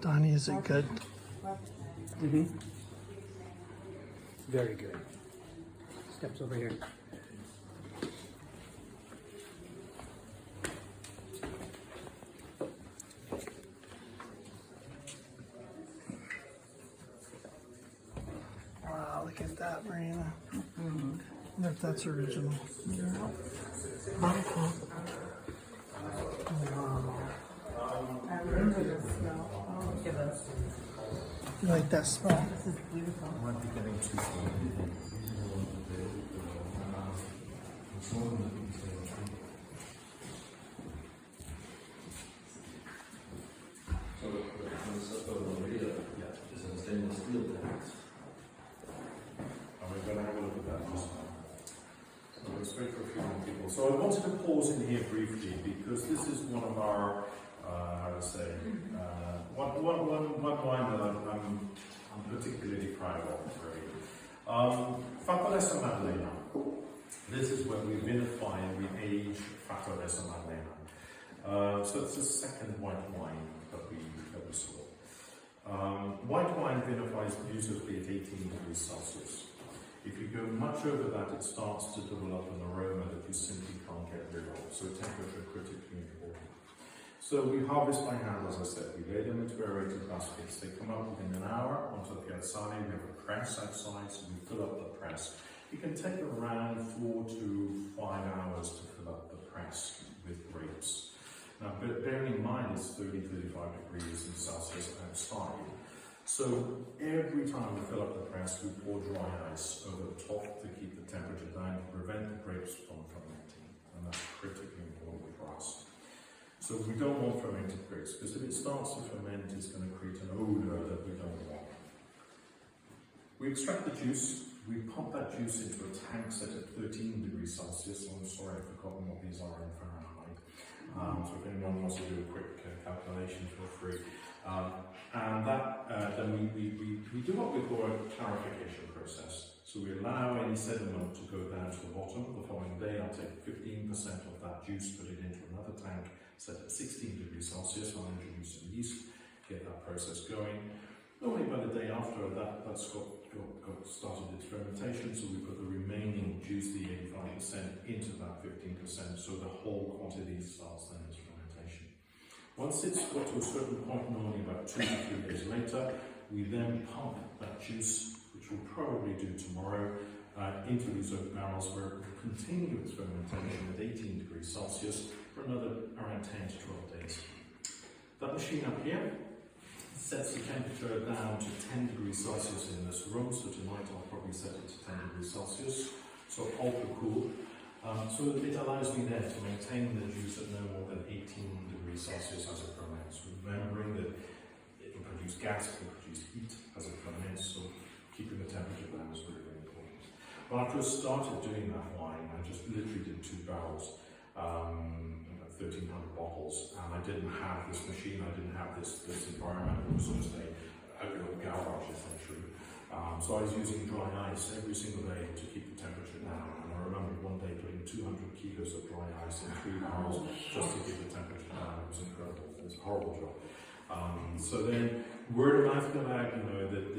Donnie, is it good? Mm-hmm. Very good. Steps over here. Wow, look at that, Marina. I wonder if that's original. I remember the smell. Oh, look at this. You like that smell? This is beautiful. And we're going to have a look at that just now. So we'll wait for a few more people. So I wanted to pause in here briefly because this is one of our, how to say, one wine that I'm particularly proud of, really. Fattoressa Maddalena. This is when we vinify and we age Fattoressa Maddalena. So it's the second white wine that we saw. White wine vinifies beautifully at 18 degrees Celsius. If you go much over that, it starts to develop an aroma that you simply can't get rid of. So temperature critically important. So we harvest by hand, as I said. We lay them into aerated baskets. They come out within an hour onto the piazzale. We have a press outside, so we fill up the press. It can take around 4 to 5 hours to fill up the press with grapes. Now, bearing in mind it's 30, 35 degrees in Celsius outside. So every time we fill up the press, we pour dry ice over the top to keep the temperature down to prevent the grapes from fermenting. And that's critically important for us. So we don't want fermented grapes, because if it starts to ferment, it's going to create an odour that we don't want. We extract the juice. We pump that juice into a tank set at 13 degrees Celsius. I'm sorry, I've forgotten what these are in Fahrenheit. So if anyone wants to do a quick calculation, feel free. And that, then we do what we call a clarification process. So we allow any sediment to go down to the bottom. The following day, I'll take 15% of that juice, put it into another tank set at 16 degrees Celsius. I'll introduce some yeast, get that process going. Normally by the day after, that's got started its fermentation, so we put the remaining juice, the 85%, into that 15%, so the whole quantity starts then its fermentation. Once it's got to a certain point, normally about 2 to 3 days later, we then pump that juice, which we'll probably do tomorrow, into these oak barrels where it will continue its fermentation at 18 degrees Celsius for another around 10 to 12 days. That machine up here sets the temperature down to 10 degrees Celsius in this room, so tonight I'll probably set it to 10 degrees Celsius, so ultra cool. So it allows me then to maintain the juice at no more than 18 degrees Celsius as it ferments, remembering that it can produce gas, it can produce heat as it ferments, so keeping the temperature down is really, really important. When I first started doing that wine, I just literally did 2 barrels. 1,300 bottles, and I didn't have this machine, I didn't have this environment. It was just a little garage essentially. So I was using dry ice every single day to keep the temperature down. And I remember one day putting 200 kilos of dry ice in 3 barrels just to keep the temperature down. It was incredible. It was a horrible job. So then word of mouth got out, you know, that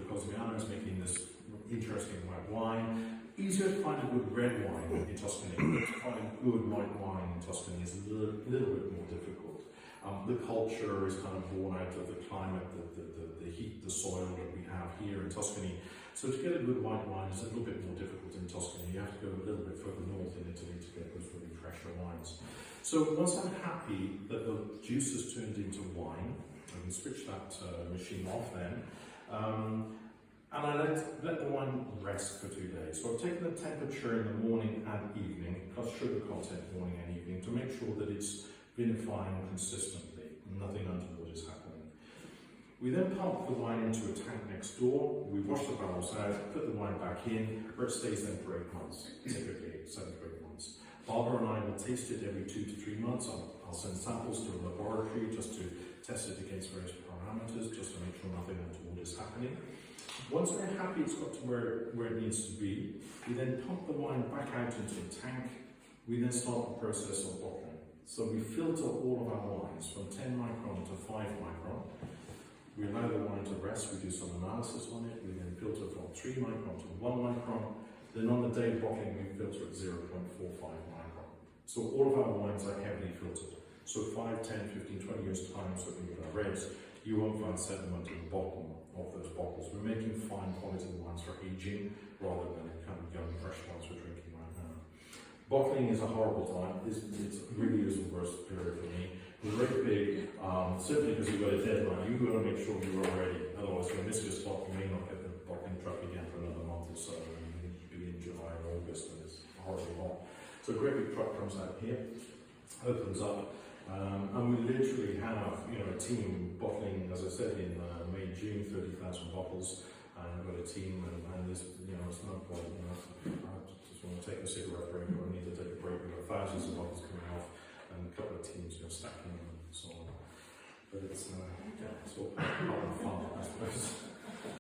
Cosignano is making this interesting white wine. Easier to find a good red wine in Tuscany, but to find a good white wine in Tuscany is a little bit more difficult. The culture is kind of born out of the climate, the heat, the soil that we have here in Tuscany. So to get a good white wine is a little bit more difficult in Tuscany. You have to go a little bit further north in Italy to get those really fresher wines. So once I'm happy that the juice has turned into wine, I can switch that machine off then. And I let the wine rest for 2 days. So I've taken the temperature in the morning and evening, plus sugar content morning and evening, to make sure that it's vinifying consistently, nothing untoward is happening. We then pump the wine into a tank next door, we wash the barrels out, put the wine back in, where it stays there for 8 months, typically 7 to 8 months. Barbara and I will taste it every 2 to 3 months. I'll send samples to a laboratory just to test it against various parameters, just to make sure nothing untoward is happening. Once we're happy it's got to where it needs to be, we then pump the wine back out into the tank. We then start the process of bottling. So we filter all of our wines from 10 micron to 5 micron. We allow the wine to rest, we do some analysis on it, we then filter from 3 micron to 1 micron. Then on the day of bottling, we filter at 0.45 micron. So all of our wines are heavily filtered. So 5, 10, 15, 20 years time, so with our reds, you won't find sediment in the bottom of those bottles. We're making fine quality wines for aging rather than kind of young, fresh ones we're drinking right now. Bottling is a horrible time. It really is the worst period for me. With Great Big, certainly because you've got a deadline, you've got to make sure you are ready. Otherwise, when this gets stopped, you may not get the bottling truck again for another month or so. It'll be in July or August, and it's horribly hot. So a Great Big truck comes out here, opens up, and we literally have, a team bottling, as I said, in May, June, 30,000 bottles. And we've got a team, and there's, it's no point, I just want to take a cigarette break, or I need to take a break. We've got thousands of bottles coming off, and a couple of teams, stacking them and so on. But it's all part of fun, I suppose.